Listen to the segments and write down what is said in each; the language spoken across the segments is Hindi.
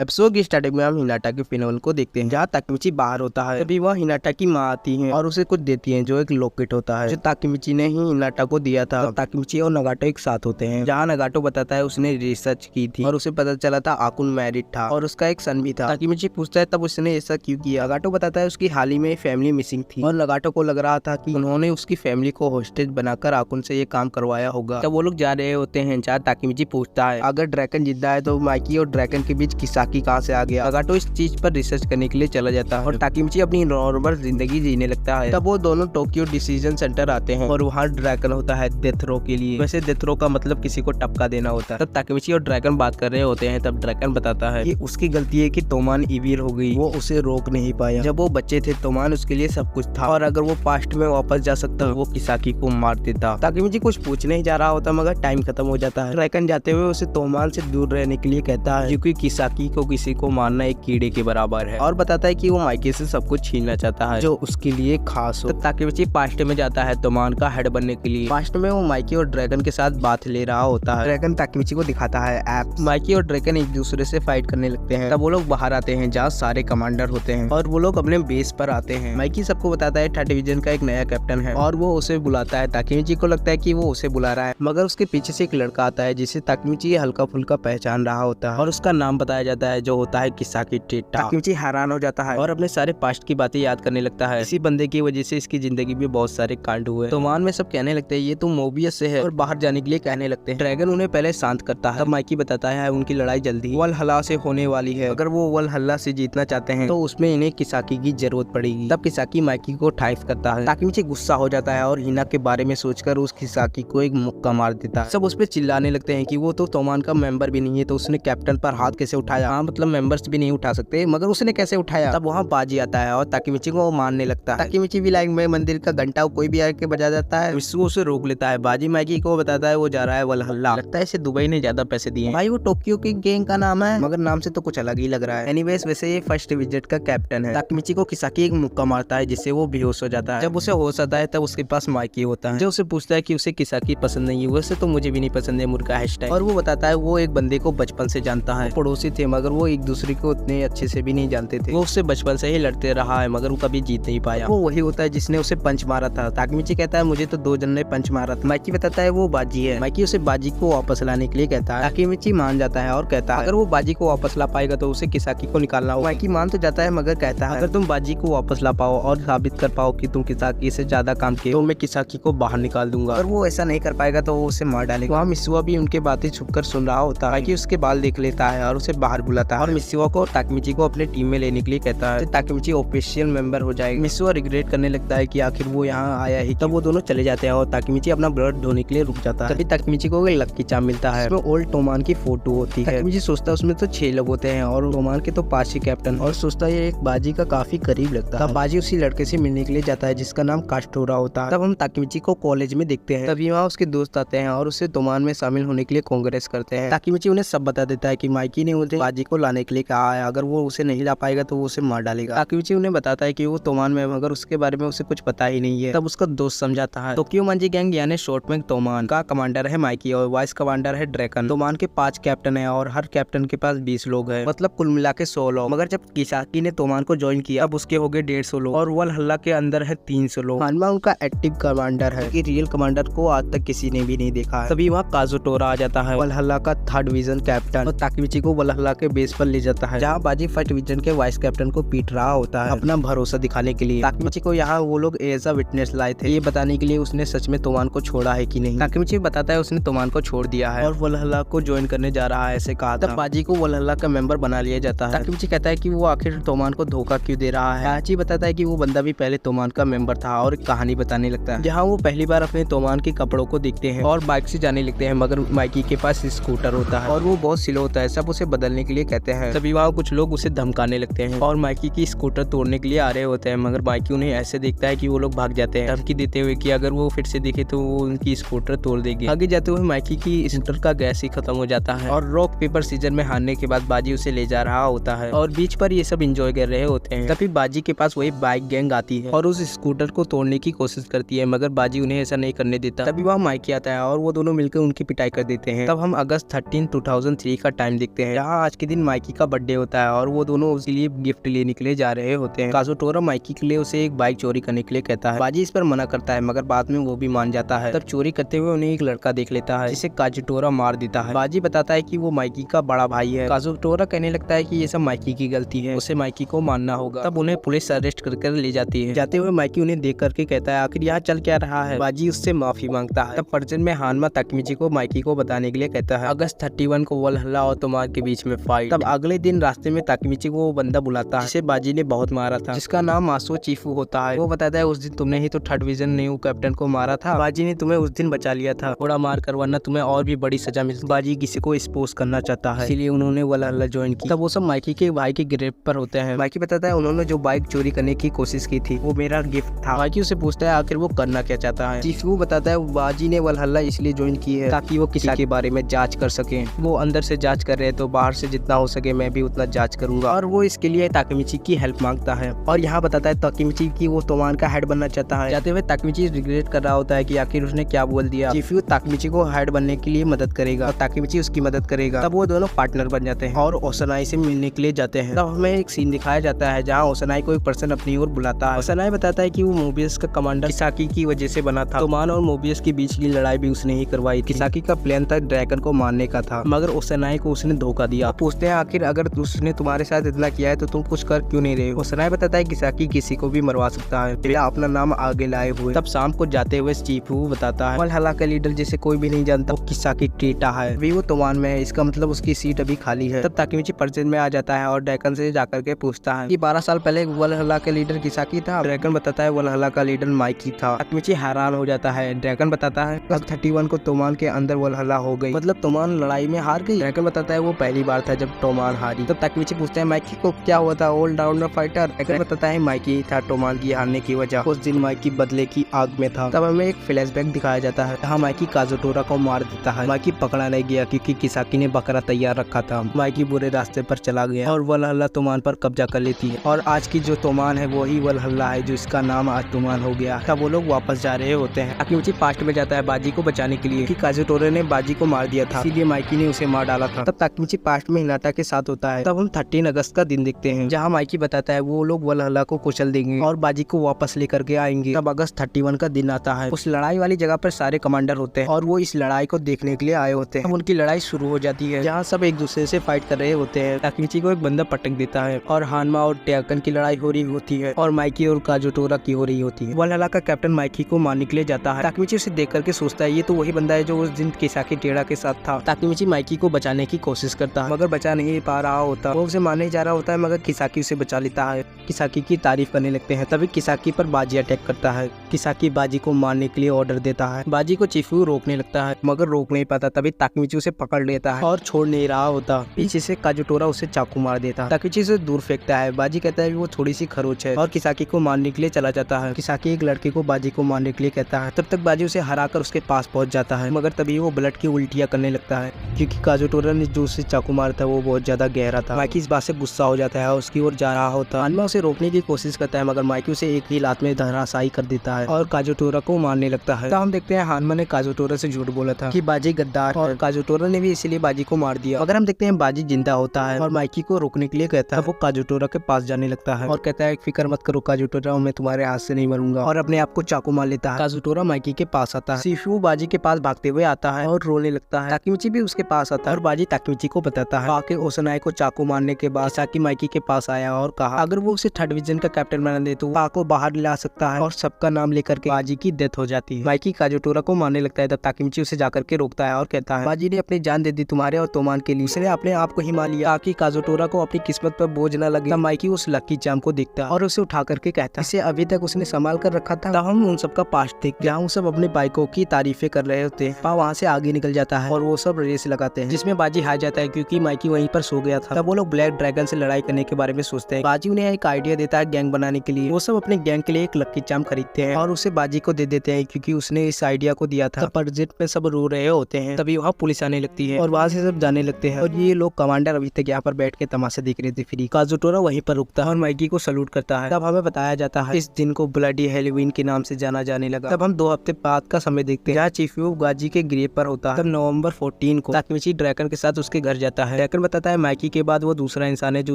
एपिसोड की स्टार्टिंग में हम हिनाटा के फिनोल को देखते हैं, जहाँ ताकेमिची बाहर होता है। तभी वह हिनाटा की माँ आती है और उसे कुछ देती है, जो एक लॉकेट होता है जो ताकेमिची ने ही हिनाटा को दिया था। तब ताकेमिची और नगाटो एक साथ होते हैं, जहाँ नगाटो बताता है उसने रिसर्च की थी और उसे पता चला था आकुन मैरिड था और उसका एक सन भी था। ताकेमिची पूछता है तब उसने ऐसा क्यों किया। नगाटो बताता है उसकी हाल ही में फैमिली मिसिंग थी और नगाटो को लग रहा था कि उन्होंने उसकी फैमिली को होस्टेज बनाकर आकुन से ये काम करवाया होगा। तब वो लोग जा रहे होते हैं, जहाँ ताकेमिची पूछता है अगर ड्रैगन जिंदा है तो माइकी और ड्रैगन के बीच किसाकी कहाँ से आ गया। नगाटो इस चीज पर रिसर्च करने के लिए चला जाता है और ताकेमिची अपनी नॉर्मल जिंदगी जीने लगता है। तब वो दोनों टोक्यो डिसीजन सेंटर आते हैं और वहाँ ड्रैगन होता है डेथ रो के लिए। वैसे डेथ रो का मतलब किसी को टपका देना होता है। तब ताकेमिची और ड्रैगन बात कर रहे होते हैं। तब ड्रैगन बताता है कि उसकी गलती है कि तोमान इविल हो गई, वो उसे रोक नहीं पाया। जब वो बच्चे थे तोमान उसके लिए सब कुछ था और अगर वो पास्ट में वापस जा सकता वो किसाकी को मार देता। ताकेमिची कुछ पूछने ही जा रहा होता मगर टाइम खत्म हो जाता है। ड्रैगन जाते हुए उसे तोमान से दूर रहने के लिए कहता है, क्योंकि किसाकी को किसी को मारना एक कीड़े के बराबर है, और बताता है कि वो माइकी से सब कुछ छीनना चाहता है जो उसके लिए खास हो। ताकेमिची पास्ट में जाता है तोमान का हेड बनने के लिए। पास्ट में वो माइकी और ड्रैगन के साथ बात ले रहा होता है। ड्रैगन ताकेमिची को दिखाता है ऐप। माइकी और ड्रैगन एक दूसरे से फाइट करने लगते हैं। तब वो लोग बाहर आते हैं जहाँ सारे कमांडर होते हैं और वो लोग अपने बेस पर आते हैं। माइकी सबको बताता है थर्ड डिवीजन का एक नया कैप्टन है और वो उसे बुलाता है। ताकेमिची को लगता है कि वो उसे बुला रहा है, मगर उसके पीछे से एक लड़का आता है जिसे ताकेमिची हल्का फुल्का पहचान रहा होता है और उसका नाम बताया जाता है जो होता है किसाकी टेटा। ताकेमिची हैरान हो जाता है और अपने सारे पास्ट की बातें याद करने लगता है। इसी बंदे की वजह से इसकी जिंदगी में बहुत सारे कांड हुए। तोमान में सब कहने लगते हैं ये तो मोबियस से है और बाहर जाने के लिए कहने लगते हैं। ड्रैगन उन्हें पहले शांत करता है। तब माइकी बताता है उनकी लड़ाई जल्दी वलहल्ला से होने वाली है। अगर वो वलहल्ला से जीतना चाहते हैं तो उसमें इन्हें किसाकी की जरूरत पड़ेगी। तब किसाकी माइकी को ठाइफ करता है। ताकेमिची गुस्सा हो जाता है और हिना के बारे में सोचकर उस किसाकी को एक मुक्का मार देता है। सब उस पर चिल्लाने लगते हैं कि वो तो तोमान का मेंबर भी नहीं है तो उसने कैप्टन पर हाथ कैसे उठाया। हाँ मतलब मेंबर्स भी नहीं उठा सकते, मगर उसने कैसे उठाया। तब वहाँ बाजी आता है और ताकेमिची को मारने लगता है। ताकेमिची भी लाइक में मंदिर का घंटा कोई भी आके बजा जाता है, विश्व उसे रोक लेता है। बाजी माइकी को बताता है वो जा रहा है वलहल्ला। लगता है इसे दुबई ने ज्यादा पैसे दिए। भाई वो टोक्यो की गैंग का नाम है, मगर नाम से तो कुछ अलग ही लग रहा है। एनीवेज वैसे ये फर्स्ट विजिट का कैप्टन है। ताकेमिची को किसाकी एक मुक्का मारता है जिससे वो बेहोश हो जाता है। जब उसे होश आता है तब उसके पास माइकी होता है जो उसे पूछता है कि उसे किसाकी पसंद नहीं है। वैसे तो मुझे भी नहीं पसंद है मुर्गा हैशटैग। और वो बताता है वो एक बंदे को बचपन से जानता है, पड़ोसी थे मगर वो एक दूसरे को उतने अच्छे से भी नहीं जानते थे। वो उससे बचपन से ही लड़ते रहा है मगर वो कभी जीत नहीं पाया। वो वही होता है जिसने उसे पंच मारा था। ताकेमिची कहता है मुझे तो 2 जन ने पंच मारा था। माइकी बताता है वो बाजी है। माइकी उसे बाजी को वापस लाने के लिए कहता है। ताकेमिची मान जाता है और कहता है अगर वो बाजी को वापस ला पाएगा तो उसे किसाकी को निकालना होगा। माइकी मान तो जाता है मगर कहता है अगर तुम बाजी को वापस ला पाओ और साबित कर पाओ कि तुम किसाकी से ज्यादा काम किए तो मैं किसाकी को बाहर निकाल दूंगा। अगर वो ऐसा नहीं कर पाएगा तो वो उसे मार डालेगा। वहाँ मित्सुआ भी उनके बातें छुपकर सुन रहा होता है। माइकी उसके बाल देख लेता है और उसे बाहर बुलाता है और मित्सुआ को ताकेमिची को अपने टीम में लेने के लिए कहता है। ताकेमिची ऑफिशियल मेंबर हो जाएगा। मित्सुआ रिग्रेट करने लगता है कि आखिर वो यहाँ आया ही। तब वो दोनों चले जाते हैं और ताकेमिची अपना ब्लड धोने के लिए रुक जाता है। तभी ताकेमिची को एक लकी चार्म मिलता है, उसमें ओल्ड तोमान की फोटो होती है। ताकेमिची सोचता है उसमें तो 6 लोग होते हैं और तोमान के तो 5 ही कैप्टन, और सोचता है एक बाजी का काफी करीब लगता है। तब बाजी उसी लड़के से मिलने के लिए जाता है जिसका नाम कास्टोरा होता है। तब हम ताकेमिची को कॉलेज में देखते हैं। तभी वहाँ उसके दोस्त आते हैं और उसे तोमान में शामिल होने के लिए कांग्रेस करते हैं। ताकेमिची उन्हें सब बता देता है कि माइकी ने उसे बाजी को लाने के लिए कहा है, अगर वो उसे नहीं ला पाएगा तो वो उसे मार डालेगा। ताकेमिची उन्हें बताता है कि वो तोमान में मगर उसके बारे में उसे कुछ पता ही नहीं है। तब उसका दोस्त समझाता है टोक्यो मंजी गैंग यानी शॉर्ट में तोमान का कमांडर है माइकी और वाइस कमांडर है ड्रैगन। तोमान के 5 कैप्टन है और हर कैप्टन के पास 20 लोग है, मतलब कुल मिला के 100 लोग। मगर जब किसाकी ने तोमान को ज्वाइन किया अब उसके हो गए 150 लोग और वलहल्ला के अंदर है 300 लोग। हानमा उनका एक्टिव कमांडर है, रियल कमांडर को आज तक किसी ने भी नहीं देखा है। तभी वहाँ काजुटोरा आ जाता है, वलहल्ला का 3rd डिवीजन कैप्टन, और ताकेमिची को वलहल्ला के बेस पर ले जाता है जहाँ बाजी 1st डिवीजन के वाइस कैप्टन को पीट रहा होता है अपना भरोसा दिखाने के लिए। ताकेमिची को यहाँ वो लोग एज अ विटनेस लाए थे, ये बताने के लिए उसने सच में तोमान को छोड़ा है कि नहीं। ताकेमिची बताता है उसने तोमान को छोड़ दिया है और वलहल्ला को ज्वाइन करने जा रहा है ऐसे कहा था। तब बाजी को वलहल्ला का मेंबर बना लिया जाता है। ताकेमिची कहता है कि वो आखिर तोमान को धोखा क्यों दे रहा है। ताची बताता है कि वो बंदा भी पहले तोमान का मेंबर था और एक कहानी बताने लगता है जहाँ वो पहली बार अपने तोमान के कपड़ों को देखते हैं और बाइक से जाने लगते हैं, मगर माइकी के पास स्कूटर होता है और वो बहुत स्लो होता है। सब उसे बदलने के लिए कहते हैं। तभी वहाँ कुछ लोग उसे धमकाने लगते हैं और माइकी की स्कूटर तोड़ने के लिए आ रहे होते हैं, मगर माइकी उन्हें ऐसे देखता है कि वो लोग भाग जाते हैं, धमकी देते हुए कि अगर वो फिर से दिखे तो वो उनकी स्कूटर तोड़ देगी। आगे जाते हुए माइकी की स्कूटर का गैस ही खत्म हो जाता है और रॉक पेपर सीजर में हारने के बाद बाजी उसे ले जा रहा होता है और बीच पर ये सब एंजॉय कर रहे होते हैं। तभी बाजी के पास वही बाइक गैंग आती है और उस स्कूटर को तोड़ने की कोशिश करती है, मगर बाजी उन्हें ऐसा नहीं करने देता। तभी वहाँ माइकी आता है और वो दोनों मिलकर उनकी पिटाई कर देते हैं। तब हम अगस्त 13, 2003 का टाइम देखते हैं, जहाँ आज के दिन माइकी का बर्थडे होता है और वो दोनों उसके लिए गिफ्ट ले निकले जा रहे होते हैं। काजुटोरा माइकी के लिए उसे एक बाइक चोरी करने के लिए कहता है। बाजी इस पर मना करता है मगर बाद में वो भी मान जाता है। तब चोरी करते हुए उन्हें एक लड़का देख लेता है जिसे काजुटोरा मार देता है। बाजी बताता है कि वो माइकी का बड़ा भाई है। काजुटोरा कहने लगता है कि ये सब माइकी की गलती है, उसे माइकी को मानना होगा। तब उन्हें पुलिस अरेस्ट कर ले जाती है। जाते हुए माइकी उन्हें देख करके कहता है आखिर यहाँ चल क्या रहा है। बाजी उससे माफी मांगता है। तब प्रेजेंट में हानमा ताकेमिची को माइकी को बताने के लिए कहता है। अगस्त 31 को वल्हल्ला और तोमान के बीच में फाइट। तब अगले दिन रास्ते में ताकेमिची को वो बंदा बुलाता है जिसे बाजी ने बहुत मारा था, जिसका नाम मासो चीफू होता है। वो बताता है उस दिन तुमने ही तो 3rd डिवीजन न्यू कैप्टन को मारा था। बाजी ने तुम्हें उस दिन बचा लिया था, थोड़ा मार कर वरना तुम्हें और भी बड़ी सजा मिल। बाजी किसी को एक्सपोज करना चाहता है इसलिए उन्होंने वल्हल्ला ज्वाइन की। तब वो सब माइकी के भाई के गिरफ्त पर होते हैं। माइकी बताता है उन्होंने जो बाइक चोरी करने की कोशिश की थी वो मेरा गिफ्ट था। माइकी उसे पूछता है आखिर वो करना क्या चाहता है। चीफू बताता है बाजी ने वल्हल्ला इसलिए ज्वाइन की है ताकि वो किसी के बारे में जांच कर सके। वो अंदर से जांच कर रहे हैं तो बाहर से जितना हो सके मैं भी उतना जांच करूंगा और वो इसके लिए ताकेमिची की हेल्प मांगता है। और यहाँ बताता है ताकेमिची की वो तोमान का हेड बनना चाहता है। जाते हुए ताकेमिची रिग्रेट कर रहा होता है कि आखिर उसने क्या बोल दिया। चीफू ताकेमिची को हेड बनने के लिए मदद करेगा और ताकेमिची उसकी मदद करेगा। तब वो दोनों पार्टनर बन जाते हैं और ओसनाई से मिलने के लिए जाते हैं। तब हमें एक सीन दिखाया जाता है जहाँ ओसनाई को एक पर्सन अपनी ओर बुलाता है। ओसनाई बताता है कि वो मोबियस का कमांडर किसाकी की वजह से बना था। तोमान और मोबियस के बीच की लड़ाई भी उसने ही करवाई। किसाकी का प्लान था ड्रैगन को मारने का था मगर ओसनाई को उसने धोखा दिया। पूछते हैं आखिर अगर उसने तुम्हारे साथ इतना किया है तो तुम कुछ कर क्यों नहीं रहे। ओसनाई बताता है किसाकी किसी को भी मरवा सकता है, बिना अपना नाम आगे लाए हुए। तब शाम को जाते हुए चीफू बताता है वल्हल्ला का लीडर जिसे कोई भी नहीं जानता वो किसाकी टेटा है, अभी वो तोमान में है, इसका मतलब उसकी सीट अभी खाली है। तब ताकेमिची पर्सन में आ जाता है और ड्रैगन से जाकर के पूछता है कि 12 साल पहले वल्हल्ला का लीडर किसाकी था। ड्रैगन बताता है वल्हल्ला का लीडर माइकी था। ताकेमिची हैरान हो जाता है। ड्रैगन बताता है 31 को तोमान के अंदर वल्हल्ला हो गई, मतलब तोमान लड़ाई में हार गई। ड्रैगन बताता है वो पहली बार था जब तोमान हारी। तब ताकेमिची पूछता है माइकी को क्या हुआ था, ऑल राउंडर फाइटर। ड्रैगन बताता है माइकी था तोमान की हारने की वजह, उस दिन माइकी बदले की आग में था। तब हमें एक फ्लैशबैक दिखाया जाता है जहाँ माइकी काजुटोरा को मार देता है। माइकी पकड़ा नहीं गया क्योंकि किसाकी ने बकरा तैयार रखा था। माइकी बुरे रास्ते पर चला गया और वल्हल्ला तोमान पर कब्जा कर लेती है और आज की जो तोमान है वही वल्हल्ला है जो इसका नाम आज तोमान हो गया। तब वो लोग वापस जा रहे होते हैं। ताकेमिची पास्ट में जाता है बाजी को बचाने के लिए कि काजुटोरा ने बाजी को मार दिया था इसीलिए माइकी ने उसे मार डाला था। तब ताकेमिची पास्ट में हिनाटा के साथ होता है। तब हम 13 अगस्त का दिन देखते हैं जहाँ माइकी बताता है वो लोग वल्हल्ला को कुचल देंगे और बाजी को वापस लेकर के आएंगे। तब अगस्त 31 का दिन आता है। उस लड़ाई वाली जगह पर सारे कमांडर होते हैं और वो इस लड़ाई को देखने के लिए आए होते हैं। अब उनकी लड़ाई शुरू हो जाती है जहाँ सब एक दूसरे से फाइट कर रहे होते हैं। ताकेमिची को एक बंदा पटक देता है और हानमा और ड्रैगन की लड़ाई हो रही होती है और माइकी और काजुटोरा की हो रही होती है। वल्हल्ला का कैप्टन माइकी को मारने के लिए जाता है। ताकेमिची उसे देख करके सोचता है ये तो वही बंदा है जो उस दिन किसाकी टेड़ा के साथ था। ताकेमिची माइकी को बचाने की कोशिश करता है मगर बचा नहीं पा रहा होता। वो उसे मारने जा रहा होता है मगर किसाकी उसे बचा लेता है। किसाकी की तारीफ करने लगते हैं। तभी किसाकी पर बाजी अटैक करता है। किसाकी बाजी को मारने के लिए ऑर्डर देता है। बाजी को चीफू रोकने लगता है मगर रोक नहीं पाता। तभी ताकेमिची उसे पकड़ लेता है और छोड़ नहीं रहा होता। पीछे से काजुटोरा उसे चाकू मार देता है। ताकेमिची उसे दूर फेंकता है। बाजी कहता है वो थोड़ी सी खरोच है और किसाकी को मारने के लिए चला जाता है। किसाकी एक लड़के को बाजी को मारने के लिए कहता है। तब तक बाजी उसे हराकर उसके पास पहुंच जाता है मगर तभी वो ब्लड की उल्टियां करने लगता है क्योंकि काजुटोरा ने जो उसे चाकू मारा था वो बहुत ज्यादा गहरा था। माइकी इस बात से गुस्सा हो जाता है और उसकी ओर जा रहा होता है। हानमा उसे रोकने की कोशिश करता है मगर माइकी उसे एक ही लात में धराशायी कर देता है और काजुटोरा को मारने लगता है। तब हम देखते हैं हानमा ने काजुटोरा से झूठ बोला था कि बाजी गद्दार और काजुटोरा ने भी इसीलिए बाजी को मार दिया। अगर हम देखते हैं बाजी जिंदा होता है और माइकी को रोकने के लिए कहता है। वो काजुटोरा के पास जाने लगता है और कहता है फिक्र मत करो काजुटोरा, मैं तुम्हारे हाथ से नहीं मरूंगा और अपने आप को चाकू मार लेता है। काजुटोरा माइकी के पास आता है। चीफू बाजी के पास भागते हुए आता है और रोने लगता है। ताकेमिची भी उसके पास आता है और बाजी ताकेमिची को बताता है। आके ओसनाई को चाकू मारने के बाद किसाकी माइकी के पास आया और कहा अगर वो उसे 3rd डिवीजन का कैप्टन बना दे तो वो को बाहर ला सकता है और सबका नाम लेकर के बाजी की डेथ हो जाती है। माइकी काजुटोरा को मारने लगता है तब ताकेमिची उसे जाकर के रोकता है और कहता है बाजी ने अपनी जान दे दी तुम्हारे और तोमान के लिए, उसने अपने आप को ही मार लिया ताकि काजुटोरा को अपनी किस्मत पर बोझ न लगे। तब माइकी उस लकी चाम को देखता है और उसे उठा करके कहता है इसे अभी तक उसने संभाल कर रखा था। तब हम उन सबका पास्ट देखते जहाँ वो सब अपने बाइकों की तारीफें कर रहे होते हैं। वहाँ से आगे निकल जाता है और वो सब रेस लगाते हैं जिसमें बाजी हार जाता है क्योंकि माइकी वहीं पर सो गया था। तब वो लोग ब्लैक ड्रैगन से लड़ाई करने के बारे में सोचते हैं। बाजी उन्हें एक आइडिया देता है गैंग बनाने के लिए। वो सब अपने गैंग के लिए एक लकी चाम खरीदते हैं और उसे बाजी को दे देते हैं क्योंकि उसने इस आइडिया को दिया था। प्रोजेक्ट में सब रो रहे होते हैं। तभी वहाँ पुलिस आने लगती है और वहाँ से सब जाने लगते हैं और ये लोग कमांडर अभी तक यहाँ पर बैठ के तमाशा देख रहे थे फ्री। काजुटोरा वहीं पर रुकता है और माइकी को सलूट करता है। तब हमें बताया जाता है इस दिन को ब्लडी हैलोवीन के नाम से जाना जाने लगा। तब हम 2 हफ्ते बाद का समय देखते हैं जहाँ चीफू बाजी के ग्रेव पर होता है। तब नवंबर 14 को ताकेमिची ड्रैगन के साथ उसके घर जाता है। ड्रैगन ड्रैकन बताता है माइकी के बाद वो दूसरा इंसान है जो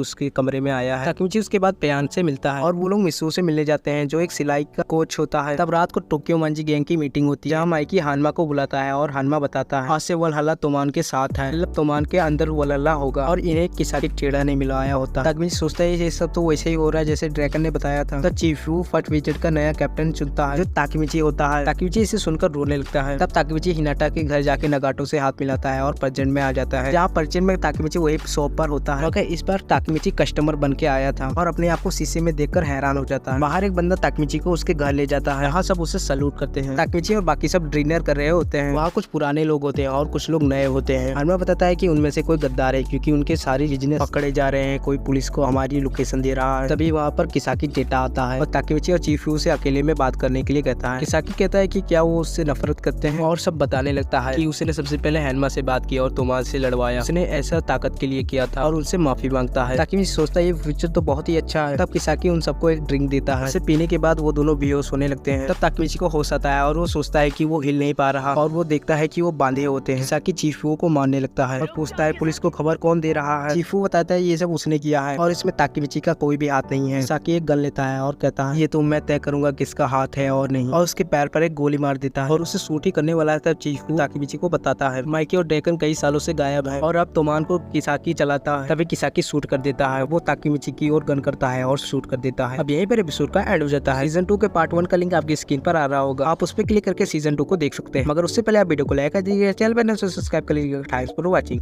उसके कमरे में आया है। ताकेमिची उसके बाद पेयान से मिलता है और वो लोग मिसू से मिलने जाते हैं जो एक सिलाई का कोच होता है। तब रात को टोक्यो मंजी गैंग की मीटिंग होती है जहाँ माइकी हानमा को बुलाता है और हानमा बताता है आज से वलहल्ला तोमान के साथ है, मतलब तोमान के अंदर वलहल्ला होगा और इन्हें किसी टेढ़ा नहीं मिलाया होता। ताकेमिची सोचता है ये सब तो वैसे ही हो रहा है जैसे ड्रैकन ने बताया था। तो चीफू फट विजेट का नया कैप्टन चुनता है जो ताकेमिची होता है। ताकेमिची इसे सुनकर रोने लगता है। तब ताकेमिची हिनाटा के घर जाके नगाटो से हाथ मिलाता है और पर्जन में आ जाता है जहाँ पर्जन में ताकेमिची वही शॉप पर होता है। इस बार ताकेमिची कस्टमर बन के आया था और अपने आप को शीशे में देखकर हैरान हो जाता है। बाहर एक बंदा ताकेमिची को उसके घर ले जाता है। यहाँ सब उसे सैल्यूट करते हैं। ताकेमिची और बाकी सब डिनर कर रहे होते हैं। वहाँ कुछ पुराने लोग होते हैं और कुछ लोग नए होते हैं। हानमा बताता है कि उनमें से कोई गद्दार है क्योंकि उनके सारे बिजनेस पकड़े जा रहे हैं, कोई पुलिस को हमारी लोकेशन दे रहा है। तभी वहाँ पर किसाकी टेटा आता है और ताकेमिची और चीफू से अकेले में बात करने के लिए कहता है। किसाकी कहता है कि क्या वो उससे नफरत करते हैं और सब बताने लगता है कि उसने सबसे पहले हैनमा से बात की और तोमान से लड़वाया, उसने ऐसा ताकत के लिए किया था और उनसे माफी मांगता है। ताकेमिची सोचता है ये फ्यूचर तो बहुत ही अच्छा है। तब किसाकी उन सबको एक ड्रिंक देता है। इसे पीने के बाद वो दोनों बेहोश होने लगते हैं। तब ताकेमिची को होश आता है और वो सोचता है कि वो हिल नहीं पा रहा और वो देखता है कि वो बांधे होते हैं। किसाकी चीफू को मारने लगता है और पूछता है पुलिस को खबर कौन दे रहा है। चीफू बताता है ये सब उसने किया है और इसमें ताकेमिची का कोई भी हाथ नहीं है। किसाकी एक गन लेता है और कहता है ये तो मैं तय करूंगा किसका हाथ है और नहीं, और उसके पैर पर एक गोली मार देता है और उसे शूट ही करने वाला है। तब चीफू ताकेमिची को बताता है माइकी और ड्रैकन कई सालों से गायब है और अब तोमान को किसाकी चलाता है। तभी किसाकी शूट कर देता है। वो ताकेमिची की ओर गन करता है और शूट कर देता है। अब यहीं पर एपिसोड का एंड हो जाता है। सीजन 2 के पार्ट 1 का लिंक आपकी स्क्रीन पर आ रहा होगा, आप उस पर क्लिक करके सीजन 2 को देख सकते हैं। मगर उससे पहले आप वीडियो को लाइक कर दीजिए, चैनल पर सब्सक्राइब कर लीजिएगा। Thanks for watching.